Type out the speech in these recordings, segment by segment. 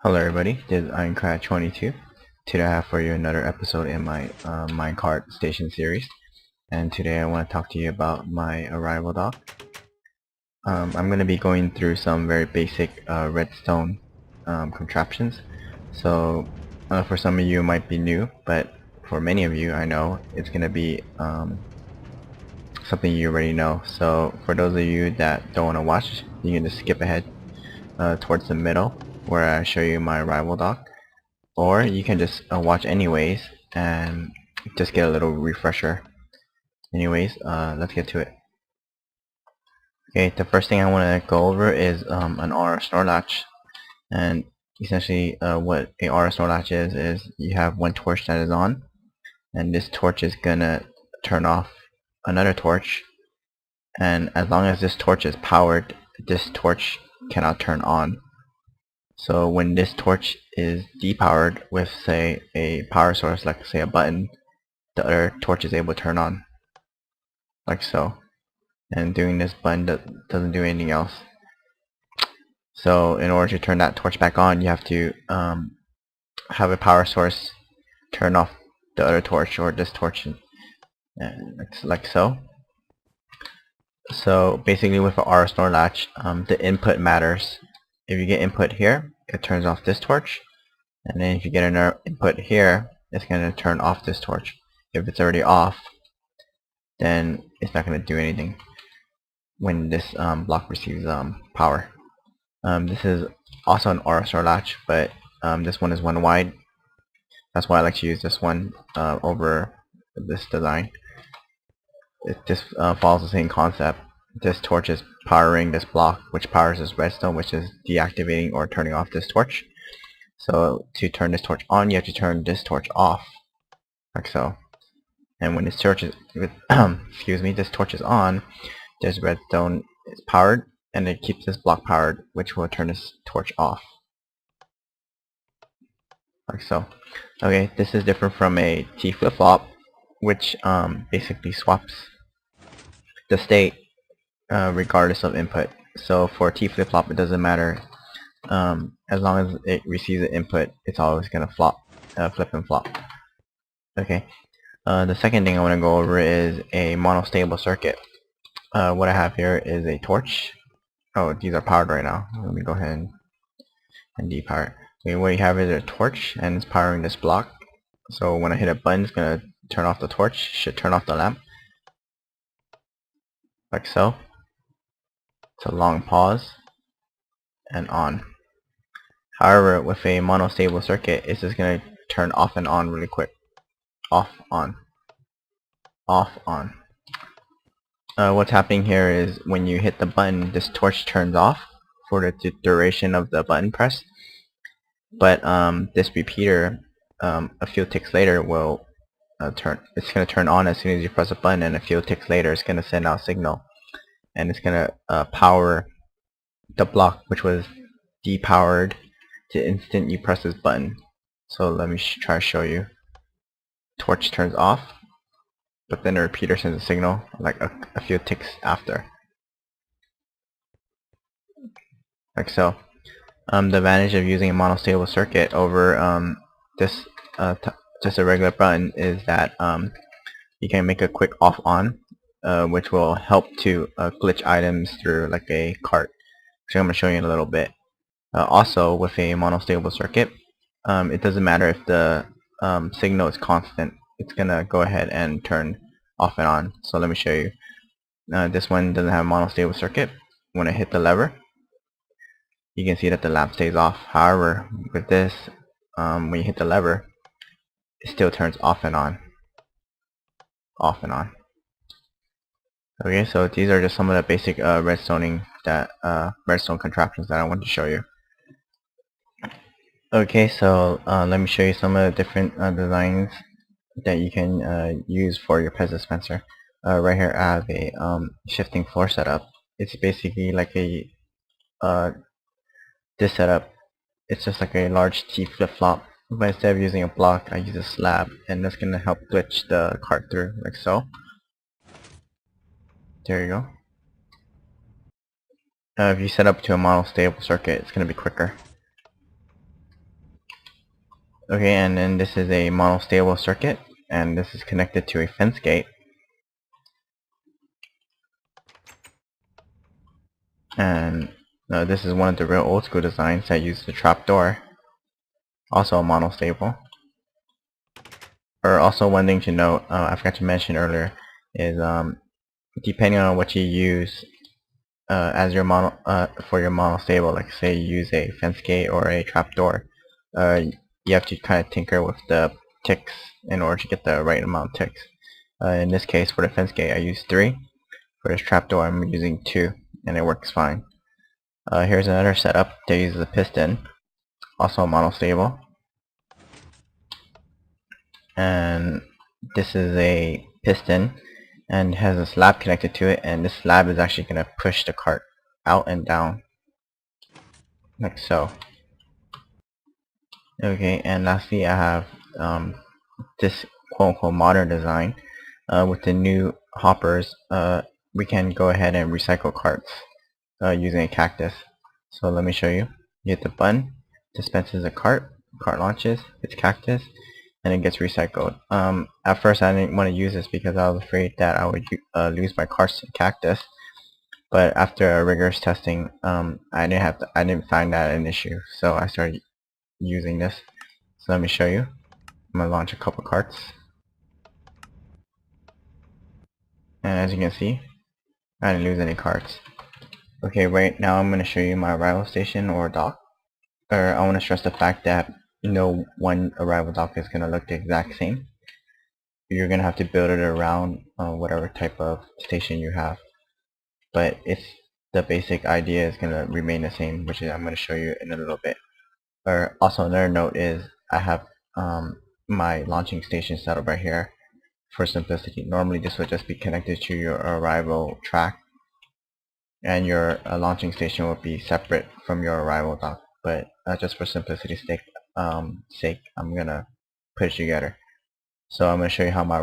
Hello everybody, this is Minecraft 22. Today I have for you another episode in my Minecart Station Series. And today I want to talk to you about my arrival dock. I'm going to be going through some very basic redstone contraptions. So for some of you it might be new, but for many of you I know it's going to be something you already know. So for those of you that don't want to watch, you can just skip ahead towards the middle where I show you my arrival dock. Or you can just watch anyways and just get a little refresher. Anyways, let's get to it. Okay, the first thing I want to go over is an RS NOR latch. And essentially what a RS NOR latch is you have one torch that is on, and this torch is gonna turn off another torch, and as long as this torch is powered, this torch cannot turn on. So when this torch is depowered with, say, a power source, like say a button, the other torch is able to turn on, like so. And doing this button doesn't do anything else. So in order to turn that torch back on, you have to have a power source turn off the other torch, or this torch, and like so. So basically with an RS NOR latch, the input matters. If you get input here, it turns off this torch, and then if you get another input here, it's going to turn off this torch. If it's already off, then it's not going to do anything when this block receives power. This is also an RS NOR latch, but this one is one wide. That's why I like to use this one over this design. It just follows the same concept. This torch is powering this block, which powers this redstone, which is deactivating or turning off this torch. So to turn this torch on, you have to turn this torch off, like so. And when this torch is, excuse me, this torch is on, this redstone is powered, and it keeps this block powered, which will turn this torch off, like so. Okay, this is different from a T flip-flop, which basically swaps the state regardless of input. So for T flip-flop, it doesn't matter. As long as it receives an input, it's always gonna flip and flop. Okay. The second thing I want to go over is a monostable circuit. What I have here is a torch. Oh, these are powered right now. Let me go ahead and depower. Okay, what you have is a torch, and it's powering this block. So when I hit a button, it's gonna turn off the torch. Should turn off the lamp, like so. It's a long pause, and on. However, with a monostable circuit, it's just gonna turn off and on really quick. Off, on, off, on. What's happening here is when you hit the button, this torch turns off for the duration of the button press. But this repeater, a few ticks later, will it's going to turn on as soon as you press a button, and a few ticks later it's going to send out a signal, and it's going to power the block, which was depowered the instant you press this button. So let me try to show you. Torch turns off, but then the repeater sends a signal like a few ticks after, like so. The advantage of using a monostable circuit over this just a regular button is that you can make a quick off-on, which will help to glitch items through like a cart, which I'm going to show you in a little bit. Also, with a monostable circuit, it doesn't matter if the signal is constant. It's going to go ahead and turn off and on. So let me show you. This one doesn't have a monostable circuit. When I hit the lever, you can see that the lamp stays off. However, with this, when you hit the lever, it still turns off and on. Off and on. Okay, so these are just some of the basic redstone contraptions that I want to show you. Okay, so let me show you some of the different designs that you can use for your Pez dispenser. Right here I have a shifting floor setup. It's basically like a this setup. It's just like a large T flip-flop, but instead of using a block, I use a slab, and that's gonna help glitch the cart through, like so. There you go. If you set up to a monostable circuit, it's gonna be quicker. Okay, and then this is a monostable circuit, and this is connected to a fence gate. And this is one of the real old school designs that use the trapdoor, also monostable. Or also one thing to note, I forgot to mention earlier, is depending on what you use as your for your monostable, like say you use a fence gate or a trapdoor, you have to kind of tinker with the ticks in order to get the right amount of ticks. In this case, for the fence gate, I use 3. For this trapdoor, I'm using 2, and it works fine. Here's another setup that uses a piston, also monostable, and this is a piston and has a slab connected to it, and this slab is actually going to push the cart out and down like so. Okay, and lastly I have this quote-unquote modern design. With the new hoppers, we can go ahead and recycle carts using a cactus. So let me show you. You hit the button, dispenses a cart launches, it's cactus, and it gets recycled. At first I didn't want to use this because I was afraid that I would lose my carts to cactus, but after a rigorous testing, I didn't find that an issue, so I started using this. So let me show you. I'm gonna launch a couple carts, and as you can see, I didn't lose any carts. Okay, right now I'm gonna show you my arrival station or dock. I want to stress the fact that no one arrival dock is gonna look the exact same. You're gonna have to build it around whatever type of station you have, but the basic idea is gonna remain the same, which I'm gonna show you in a little bit. Also another note is I have my launching station set up right here for simplicity. Normally this would just be connected to your arrival track, and your launching station will be separate from your arrival dock, but just for simplicity's sake, I'm gonna put it together. So I'm gonna show you how my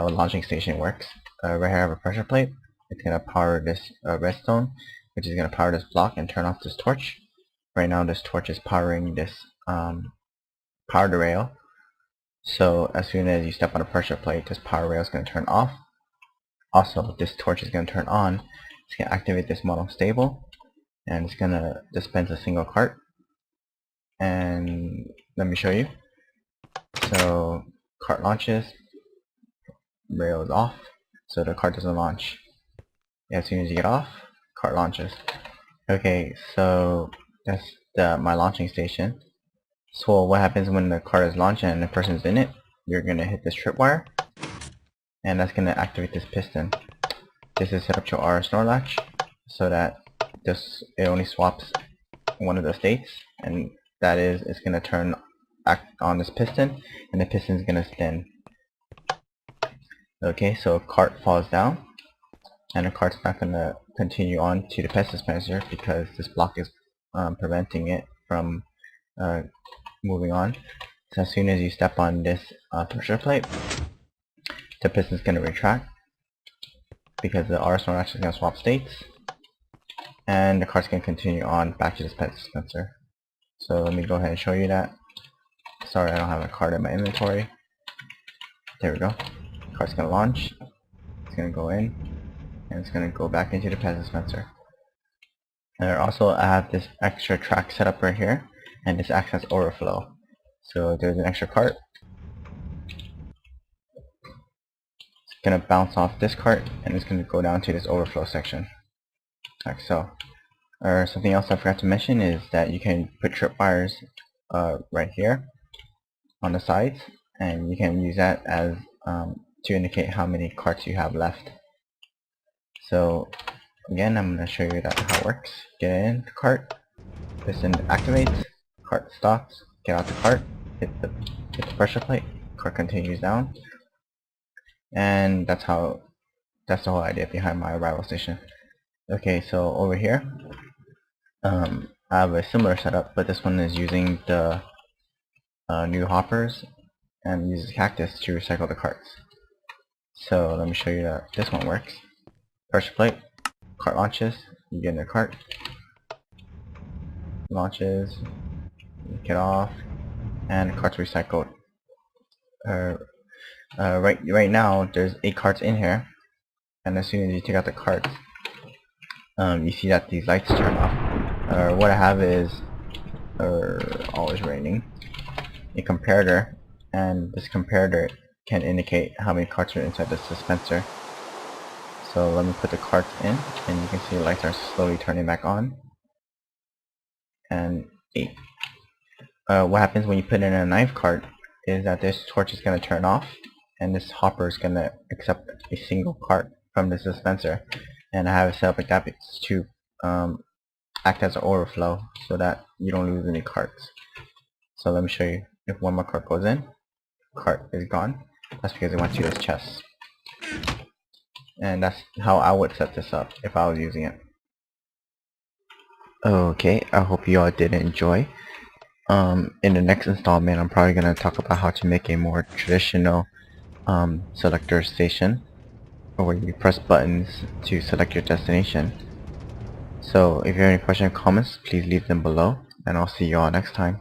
launching station works. Right here I have a pressure plate. It's gonna power this redstone, which is gonna power this block and turn off this torch. Right now this torch is powering this power rail. So as soon as you step on a pressure plate, this power rail is going to turn off. Also, this torch is going to turn on. It's going to activate this monostable, and it's going to dispense a single cart. And let me show you. So cart launches, rail is off, so the cart doesn't launch. As soon as you get off, cart launches. Okay, so that's my launching station. So what happens when the cart is launched and the person's in it? You're going to hit this tripwire, and that's going to activate this piston. This is set up to RS NOR latch, so that it only swaps one of the states, and that is it's going to turn on this piston, and the piston is going to spin. Okay, so cart falls down, and the cart's not going to continue on to the pest dispenser because this block is preventing it from moving on. So as soon as you step on this pressure plate, the piston is going to retract because the RS NOR latch is going to swap states, and the cart's going to continue on back to this pest dispenser. So let me go ahead and show you that. Sorry, I don't have a card in my inventory. There we go. The cart's going to launch. It's going to go in, and it's going to go back into the pest dispenser. And also, I have this extra track set up right here, and this acts as overflow. So there's an extra cart. It's going to bounce off this cart, and it's going to go down to this overflow section, like so. Or something else I forgot to mention is that you can put tripwires right here on the sides, and you can use that as to indicate how many carts you have left. So again, I'm going to show you how it works. Get in the cart, piston activates, cart stops, get out the cart, hit the pressure plate, cart continues down, and that's the whole idea behind my arrival station. Okay, so over here I have a similar setup, but this one is using the new hoppers and uses cactus to recycle the carts. So let me show you that this one works. Pressure plate, cart launches, you get in the cart, launches, you get off, and carts recycled. Right now there's 8 carts in here, and as soon as you take out the carts, you see that these lights turn off. What I have is, always raining, a comparator, and this comparator can indicate how many carts are inside the dispenser. So let me put the carts in, and you can see the lights are slowly turning back on. And 8. What happens when you put in a knife cart is that this torch is going to turn off, and this hopper is going to accept a single cart from this dispenser. And I have it set up like that to act as an overflow so that you don't lose any carts. So let me show you. If one more cart goes in, cart is gone. That's because it went to this chest. And that's how I would set this up if I was using it. Okay, I hope you all did enjoy. In the next installment, I'm probably going to talk about how to make a more traditional selector station, where you press buttons to select your destination. So if you have any questions or comments, please leave them below, and I'll see you all next time.